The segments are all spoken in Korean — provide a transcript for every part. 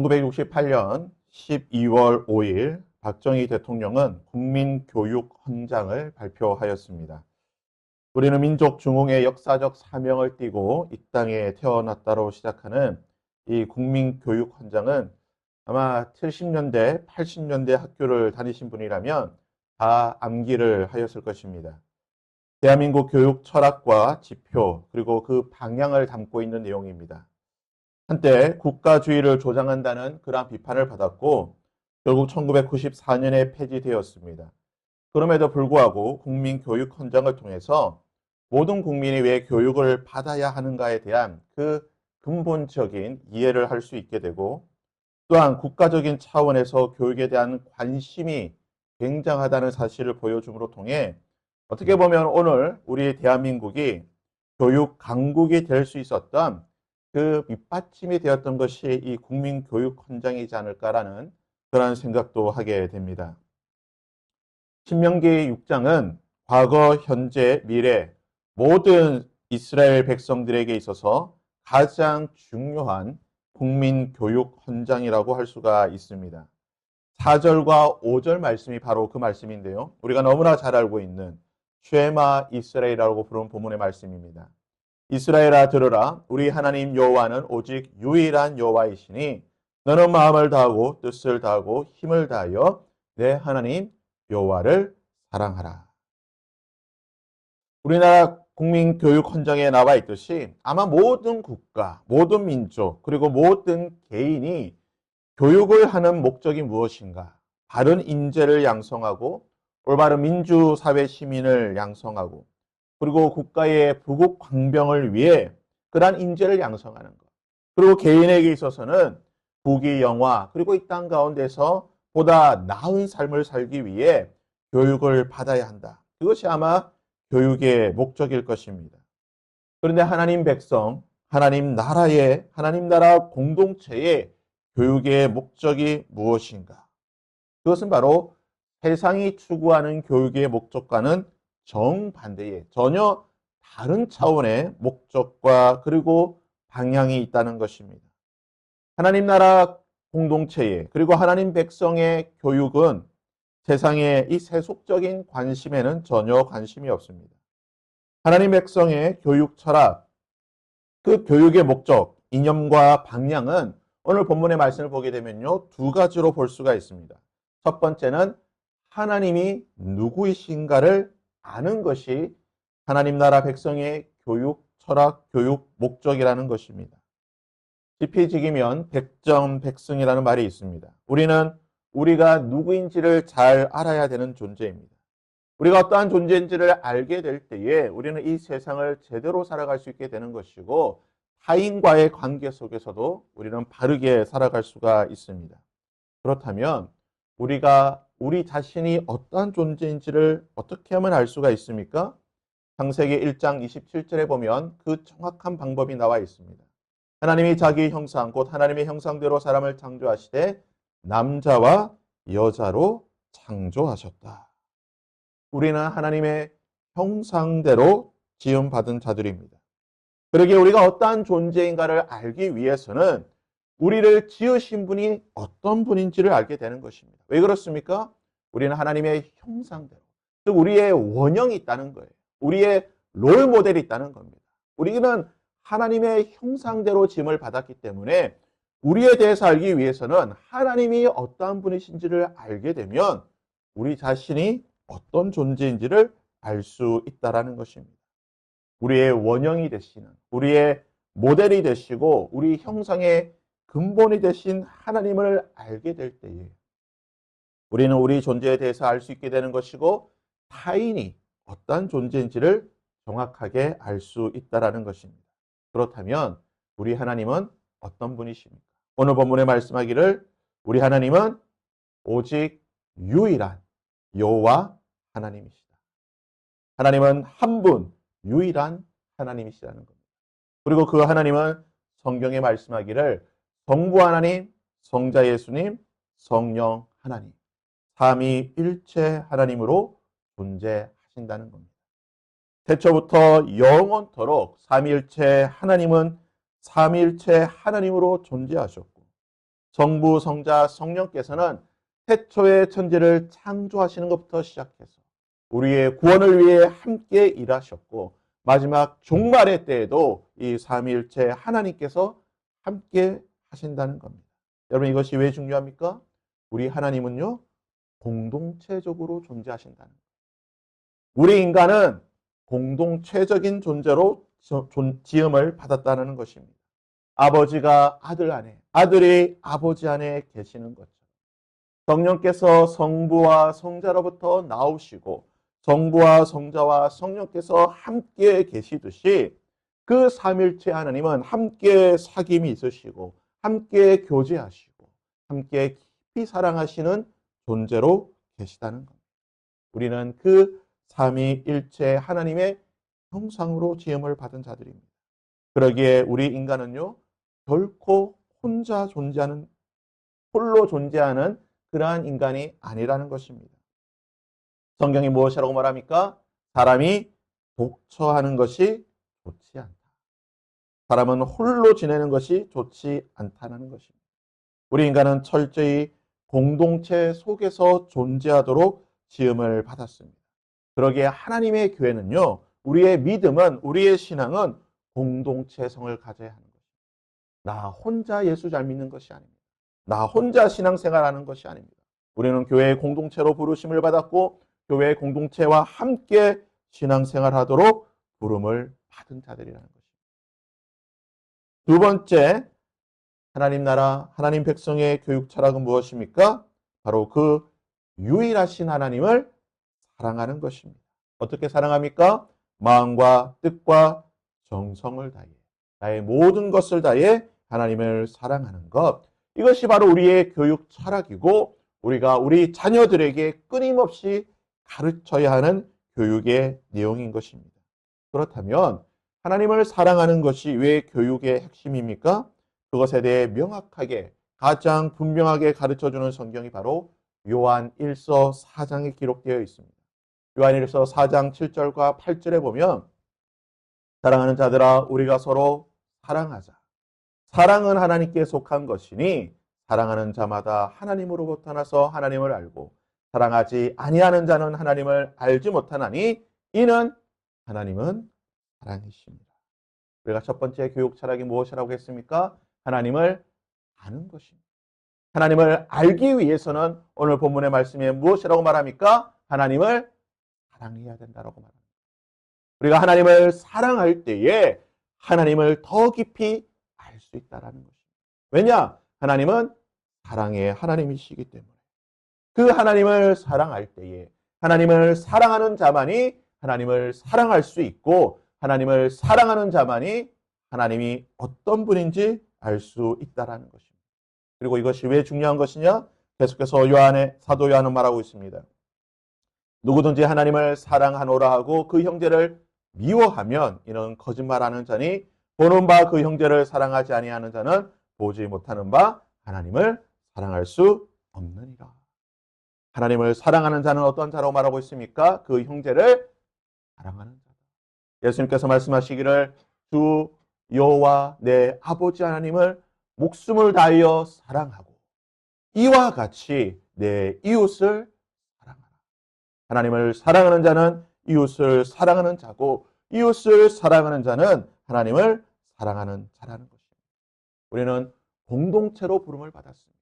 1968년 12월 5일 박정희 대통령은 국민교육헌장을 발표하였습니다. 우리는 민족 중흥의 역사적 사명을 띠고 이 땅에 태어났다로 시작하는 이 국민교육헌장은 아마 70년대, 80년대 학교를 다니신 분이라면 다 암기를 하였을 것입니다. 대한민국 교육 철학과 지표 그리고 그 방향을 담고 있는 내용입니다. 한때 국가주의를 조장한다는 그러한 비판을 받았고 결국 1994년에 폐지되었습니다. 그럼에도 불구하고 국민교육헌장을 통해서 모든 국민이 왜 교육을 받아야 하는가에 대한 그 근본적인 이해를 할 수 있게 되고 또한 국가적인 차원에서 교육에 대한 관심이 굉장하다는 사실을 보여줌으로 통해 어떻게 보면 오늘 우리 대한민국이 교육 강국이 될 수 있었던 그 밑받침이 되었던 것이 이 국민교육헌장이지 않을까라는 그런 생각도 하게 됩니다. 신명기 6장은 과거, 현재, 미래 모든 이스라엘 백성들에게 있어서 가장 중요한 국민교육헌장이라고 할 수가 있습니다. 4절과 5절 말씀이 바로 그 말씀인데요. 우리가 너무나 잘 알고 있는 쉐마 이스라엘이라고 부르는 본문의 말씀입니다. 이스라엘아 들으라 우리 하나님 여호와는 오직 유일한 여호와이시니 너는 마음을 다하고 뜻을 다하고 힘을 다하여 내 하나님 여호와를 사랑하라. 우리나라 국민교육헌장에 나와 있듯이 아마 모든 국가, 모든 민족, 그리고 모든 개인이 교육을 하는 목적이 무엇인가? 바른 인재를 양성하고 올바른 민주사회 시민을 양성하고 그리고 국가의 부국 광병을 위해 그러한 인재를 양성하는 것. 그리고 개인에게 있어서는 부귀 영화 그리고 이 땅 가운데서 보다 나은 삶을 살기 위해 교육을 받아야 한다. 그것이 아마 교육의 목적일 것입니다. 그런데 하나님 백성, 하나님 나라 공동체의 교육의 목적이 무엇인가? 그것은 바로 세상이 추구하는 교육의 목적과는 정반대의 전혀 다른 차원의 목적과 그리고 방향이 있다는 것입니다. 하나님 나라 공동체의 그리고 하나님 백성의 교육은 세상의 이 세속적인 관심에는 전혀 관심이 없습니다. 하나님 백성의 교육 철학, 그 교육의 목적, 이념과 방향은 오늘 본문의 말씀을 보게 되면요, 두 가지로 볼 수가 있습니다. 첫 번째는 하나님이 누구이신가를 아는 것이 하나님 나라 백성의 교육 철학, 교육 목적이라는 것입니다. 지피지기면 백정백승이라는 말이 있습니다. 우리는 우리가 누구인지를 잘 알아야 되는 존재입니다. 우리가 어떠한 존재인지를 알게 될 때에 우리는 이 세상을 제대로 살아갈 수 있게 되는 것이고 타인과의 관계 속에서도 우리는 바르게 살아갈 수가 있습니다. 그렇다면 우리가 우리 자신이 어떠한 존재인지를 어떻게 하면 알 수가 있습니까? 창세기 1장 27절에 보면 그 정확한 방법이 나와 있습니다. 하나님이 자기 형상 곧 하나님의 형상대로 사람을 창조하시되 남자와 여자로 창조하셨다. 우리는 하나님의 형상대로 지음받은 자들입니다. 그러기에 우리가 어떠한 존재인가를 알기 위해서는 우리를 지으신 분이 어떤 분인지를 알게 되는 것입니다. 왜 그렇습니까? 우리는 하나님의 형상대로, 즉 우리의 원형이 있다는 거예요. 우리의 롤 모델이 있다는 겁니다. 우리는 하나님의 형상대로 지음을 받았기 때문에 우리에 대해서 알기 위해서는 하나님이 어떠한 분이신지를 알게 되면 우리 자신이 어떤 존재인지를 알 수 있다는 것입니다. 우리의 원형이 되시는, 우리의 모델이 되시고 우리 형상의 근본이 되신 하나님을 알게 될 때에 우리는 우리 존재에 대해서 알 수 있게 되는 것이고 타인이 어떠한 존재인지를 정확하게 알 수 있다는 것입니다. 그렇다면 우리 하나님은 어떤 분이십니까? 오늘 본문에 말씀하기를 우리 하나님은 오직 유일한 여호와 하나님이시다. 하나님은 한 분, 유일한 하나님이시라는 겁니다. 그리고 그 하나님은 성경에 말씀하기를 성부 하나님, 성자 예수님, 성령 하나님, 삼위일체 하나님으로 존재하신다는 겁니다. 태초부터 영원토록 삼위일체 하나님은 삼위일체 하나님으로 존재하셨고 성부, 성자, 성령께서는 태초의 천지를 창조하시는 것부터 시작해서 우리의 구원을 위해 함께 일하셨고 마지막 종말의 때에도 이 삼위일체 하나님께서 함께 하신다는 겁니다. 여러분 이것이 왜 중요합니까? 우리 하나님은요 공동체적으로 존재하신다는 거예요. 우리 인간은 공동체적인 존재로 지음을 받았다는 것입니다. 아버지가 아들 안에, 아들이 아버지 안에 계시는 것처럼 성령께서 성부와 성자로부터 나오시고 성부와 성자와 성령께서 함께 계시듯이 그 삼일체 하나님은 함께 사귐이 있으시고 함께 교제하시고 함께 깊이 사랑하시는 존재로 계시다는 겁니다. 우리는 그 삼위일체 하나님의 형상으로 지음을 받은 자들입니다. 그러기에 우리 인간은요 결코 혼자 존재하는 홀로 존재하는 그러한 인간이 아니라는 것입니다. 성경이 무엇이라고 말합니까? 사람이 독처하는 것이 좋지 않다. 사람은 홀로 지내는 것이 좋지 않다는 것입니다. 우리 인간은 철저히 공동체 속에서 존재하도록 지음을 받았습니다. 그러기에 하나님의 교회는요, 우리의 믿음은, 우리의 신앙은 공동체성을 가져야 하는 것입니다. 나 혼자 예수 잘 믿는 것이 아닙니다. 나 혼자 신앙생활하는 것이 아닙니다. 우리는 교회의 공동체로 부르심을 받았고 교회의 공동체와 함께 신앙생활하도록 부름을 받은 자들이라는 것입니다. 두 번째, 하나님 나라, 하나님 백성의 교육 철학은 무엇입니까? 바로 그 유일하신 하나님을 사랑하는 것입니다. 어떻게 사랑합니까? 마음과 뜻과 정성을 다해 나의 모든 것을 다해 하나님을 사랑하는 것. 이것이 바로 우리의 교육 철학이고 우리가 우리 자녀들에게 끊임없이 가르쳐야 하는 교육의 내용인 것입니다. 그렇다면 하나님을 사랑하는 것이 왜 교육의 핵심입니까? 그것에 대해 명확하게 가장 분명하게 가르쳐주는 성경이 바로 요한 1서 4장에 기록되어 있습니다. 요한 1서 4장 7절과 8절에 보면 사랑하는 자들아 우리가 서로 사랑하자. 사랑은 하나님께 속한 것이니 사랑하는 자마다 하나님으로부터 나서 하나님을 알고 사랑하지 아니하는 자는 하나님을 알지 못하나니 이는 하나님은 사랑이십니다. 우리가 첫 번째 교육 철학이 무엇이라고 했습니까? 하나님을 아는 것입니다. 하나님을 알기 위해서는 오늘 본문의 말씀에 무엇이라고 말합니까? 하나님을 사랑해야 된다고 말합니다. 우리가 하나님을 사랑할 때에 하나님을 더 깊이 알 수 있다는 것입니다. 왜냐? 하나님은 사랑의 하나님이시기 때문에. 그 하나님을 사랑할 때에 하나님을 사랑하는 자만이 하나님을 사랑할 수 있고 하나님을 사랑하는 자만이 하나님이 어떤 분인지 알 수 있다는 것입니다. 그리고 이것이 왜 중요한 것이냐? 계속해서 사도 요한은 말하고 있습니다. 누구든지 하나님을 사랑하노라 하고 그 형제를 미워하면 이는 거짓말하는 자니 보는 바 그 형제를 사랑하지 아니하는 자는 보지 못하는 바 하나님을 사랑할 수 없느니라. 하나님을 사랑하는 자는 어떤 자라고 말하고 있습니까? 그 형제를 사랑하는 자다. 예수님께서 말씀하시기를 주 여호와 내 아버지 하나님을 목숨을 다하여 사랑하고 이와 같이 내 이웃을 사랑하라. 하나님을 사랑하는 자는 이웃을 사랑하는 자고 이웃을 사랑하는 자는 하나님을 사랑하는 자라는 것입니다. 우리는 공동체로 부름을 받았습니다.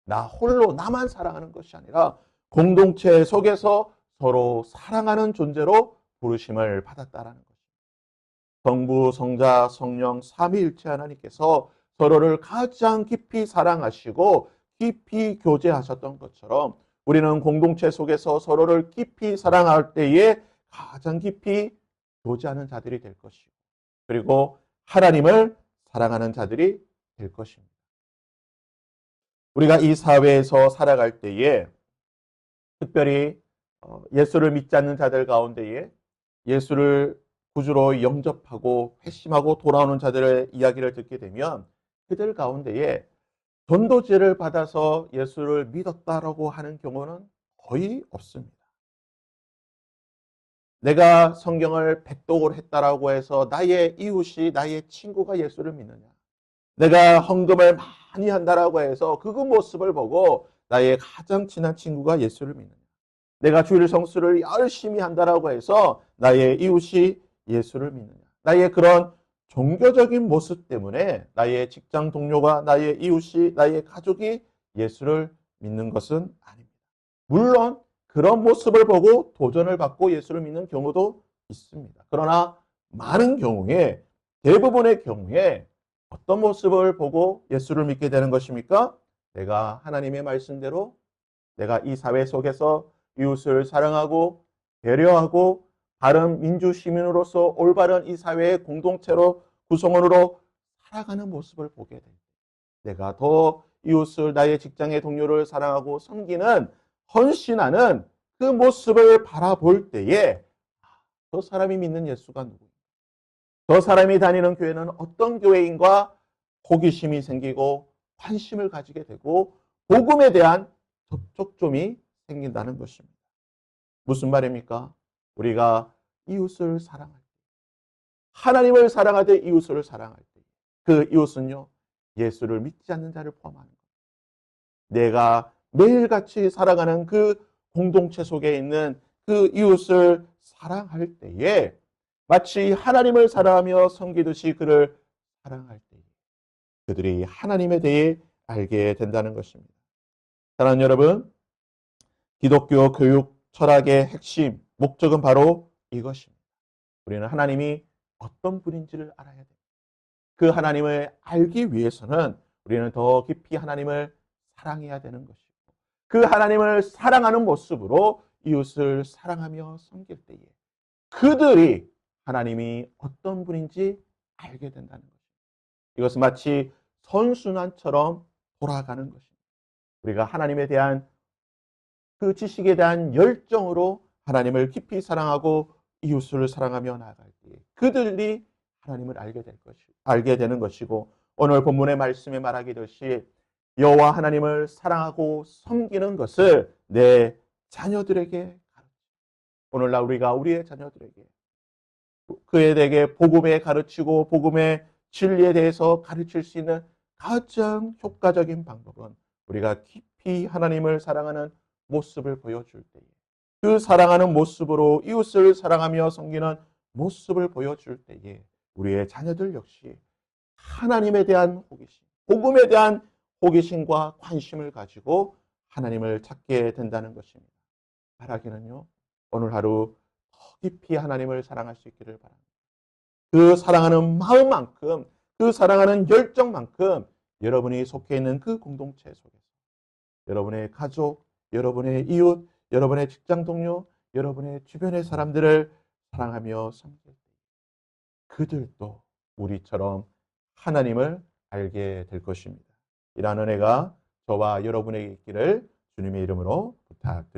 나 홀로 나만 사랑하는 것이 아니라 공동체 속에서 서로 사랑하는 존재로 부르심을 받았다라는 것입니다. 성부, 성자, 성령 삼위일체 하나님께서 서로를 가장 깊이 사랑하시고 깊이 교제하셨던 것처럼 우리는 공동체 속에서 서로를 깊이 사랑할 때에 가장 깊이 교제하는 자들이 될 것이고 그리고 하나님을 사랑하는 자들이 될 것입니다. 우리가 이 사회에서 살아갈 때에 특별히 예수를 믿지 않는 자들 가운데에 예수를 구주로 영접하고 회심하고 돌아오는 자들의 이야기를 듣게 되면 그들 가운데에 전도제를 받아서 예수를 믿었다라고 하는 경우는 거의 없습니다. 내가 성경을 백독을 했다라고 해서 나의 이웃이 나의 친구가 예수를 믿느냐? 내가 헌금을 많이 한다라고 해서 그 모습을 보고 나의 가장 친한 친구가 예수를 믿느냐. 내가 주일 성수를 열심히 한다라고 해서 나의 이웃이 예수를 믿느냐. 나의 그런 종교적인 모습 때문에 나의 직장 동료가 나의 이웃이 나의 가족이 예수를 믿는 것은 아닙니다. 물론 그런 모습을 보고 도전을 받고 예수를 믿는 경우도 있습니다. 그러나 많은 경우에 대부분의 경우에 어떤 모습을 보고 예수를 믿게 되는 것입니까? 내가 하나님의 말씀대로 내가 이 사회 속에서 이웃을 사랑하고 배려하고 바른 민주 시민으로서 올바른 이 사회의 공동체로 구성원으로 살아가는 모습을 보게 됩니다. 내가 더 이웃을 나의 직장의 동료를 사랑하고 섬기는 헌신하는 그 모습을 바라볼 때에 저 사람이 믿는 예수가 누구인가? 저 사람이 다니는 교회는 어떤 교회인가 호기심이 생기고 관심을 가지게 되고 복음에 대한 접촉점이 생긴다는 것입니다. 무슨 말입니까? 우리가 이웃을 사랑할 때, 하나님을 사랑할 때 이웃을 사랑할 때, 그 이웃은요, 예수를 믿지 않는 자를 포함하는 겁니다. 내가 매일같이 살아가는 그 공동체 속에 있는 그 이웃을 사랑할 때에 마치 하나님을 사랑하며 섬기듯이 그를 사랑할 때에 그들이 하나님에 대해 알게 된다는 것입니다. 사랑하는 여러분, 기독교 교육 철학의 핵심, 목적은 바로 이것입니다. 우리는 하나님이 어떤 분인지를 알아야 됩니다. 그 하나님을 알기 위해서는 우리는 더 깊이 하나님을 사랑해야 되는 것이고 그 하나님을 사랑하는 모습으로 이웃을 사랑하며 섬길 때에 그들이 하나님이 어떤 분인지 알게 된다는 것입니다. 이것은 마치 선순환처럼 돌아가는 것입니다. 우리가 하나님에 대한 그 지식에 대한 열정으로 하나님을 깊이 사랑하고 이웃을 사랑하며 나아갈 때 그들이 하나님을 알게 되는 것이고 오늘 본문의 말씀에 말하기듯이 여호와 하나님을 사랑하고 섬기는 것을 내 자녀들에게 오늘날 우리가 우리의 자녀들에게 그에게 복음에 가르치고 복음의 진리에 대해서 가르칠 수 있는 가장 효과적인 방법은 우리가 깊이 하나님을 사랑하는 모습을 보여줄 때에 그 사랑하는 모습으로 이웃을 사랑하며 섬기는 모습을 보여줄 때에 우리의 자녀들 역시 하나님에 대한 호기심, 복음에 대한 호기심과 관심을 가지고 하나님을 찾게 된다는 것입니다. 바라기는요, 오늘 하루 더 깊이 하나님을 사랑할 수 있기를 바랍니다. 그 사랑하는 마음만큼, 그 사랑하는 열정만큼 여러분이 속해 있는 그 공동체 속에서 여러분의 가족, 여러분의 이웃, 여러분의 직장 동료, 여러분의 주변의 사람들을 사랑하며 섬길 때 그들도 우리처럼 하나님을 알게 될 것입니다. 이러한 은혜가 저와 여러분에게 있기를 주님의 이름으로 부탁드립니다.